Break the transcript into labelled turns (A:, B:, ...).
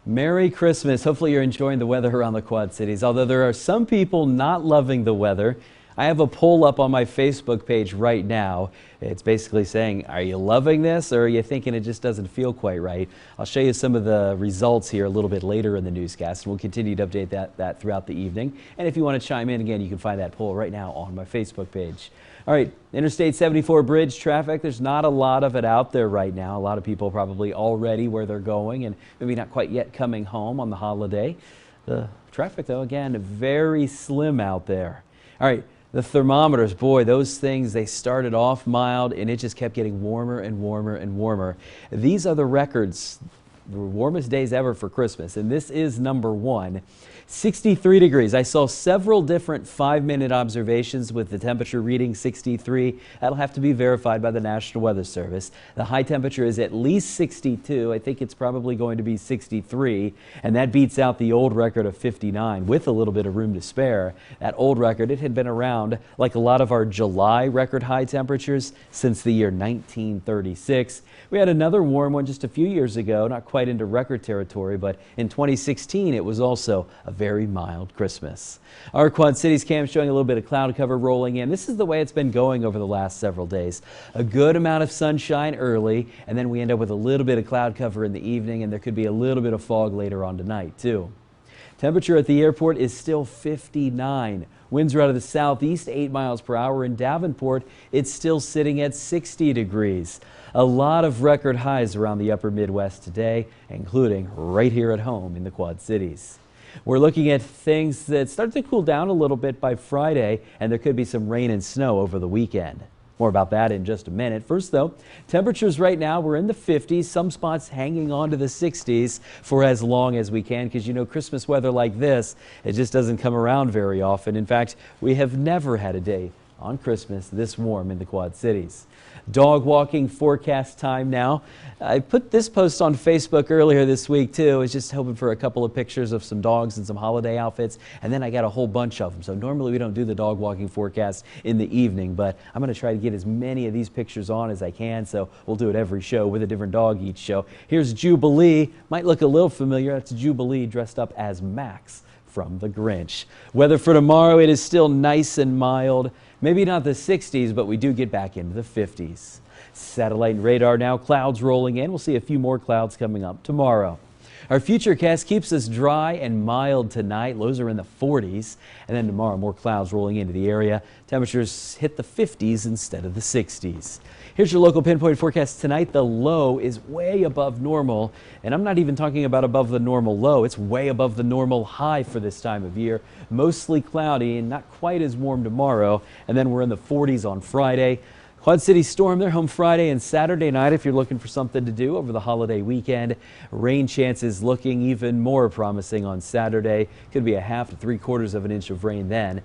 A: Merry Christmas. Hopefully you're enjoying the weather around the Quad Cities. Although there are some people not loving the weather, I have a poll up on my Facebook page right now. It's basically saying, are you loving this or are you thinking it just doesn't feel quite right? I'll show you some of the results here a little bit later in the newscast, and we'll continue to update that throughout the evening. And if you want to chime in again, you can find that poll right now on my Facebook page. All right, Interstate 74 bridge traffic, there's not a lot of it out there right now. A lot of people probably already where they're going and maybe not quite yet coming home on the holiday. The traffic, though, again, very slim out there. All right. The thermometers, boy, those things, they started off mild and it just kept getting warmer and warmer and warmer. These are the records, the warmest days ever for Christmas, and this is number one. 63 degrees. I saw several different 5-minute observations with the temperature reading 63. That'll have to be verified by the National Weather Service. The high temperature is at least 62. I think it's probably going to be 63, and that beats out the old record of 59 with a little bit of room to spare. That old record, it had been around like a lot of our July record high temperatures since the year 1936. We had another warm one just a few years ago, not quite into record territory, but in 2016 it was also a very mild Christmas. Our Quad Cities cam showing a little bit of cloud cover rolling in. This is the way it's been going over the last several days. A good amount of sunshine early, and then we end up with a little bit of cloud cover in the evening, and there could be a little bit of fog later on tonight too. Temperature at the airport is still 59. Winds are out of the southeast, 8 miles per hour. In Davenport, it's still sitting at 60 degrees. A lot of record highs around the upper Midwest today, including right here at home in the Quad Cities. We're looking at things that start to cool down a little bit by Friday, and there could be some rain and snow over the weekend. More about that in just a minute. First, though, temperatures right now, we're in the 50s, some spots hanging on to the 60s for as long as we can, because you know Christmas weather like this, it just doesn't come around very often. In fact, we have never had a day on Christmas this warm in the Quad Cities. Dog walking forecast time now. I put this post on Facebook earlier this week too. I was just hoping for a couple of pictures of some dogs and some holiday outfits, and then I got a whole bunch of them. So normally we don't do the dog walking forecast in the evening, but I'm going to try to get as many of these pictures on as I can, so we'll do it every show with a different dog each show. Here's Jubilee. Might look a little familiar. That's Jubilee dressed up as Max from The Grinch. Weather for tomorrow, it is still nice and mild. Maybe not the 60s, but we do get back into the 50s. Satellite and radar now, clouds rolling in. We'll see a few more clouds coming up tomorrow. Our futurecast keeps us dry and mild tonight. Lows are in the 40s. And then tomorrow, more clouds rolling into the area. Temperatures hit the 50s instead of the 60s. Here's your local pinpoint forecast tonight. The low is way above normal. And I'm not even talking about above the normal low. It's way above the normal high for this time of year. Mostly cloudy and not quite as warm tomorrow. And then we're in the 40s on Friday. Quad Cities storm, they're home Friday and Saturday night if you're looking for something to do over the holiday weekend. Rain chances looking even more promising on Saturday. Could be a half to 3/4 of an inch of rain then.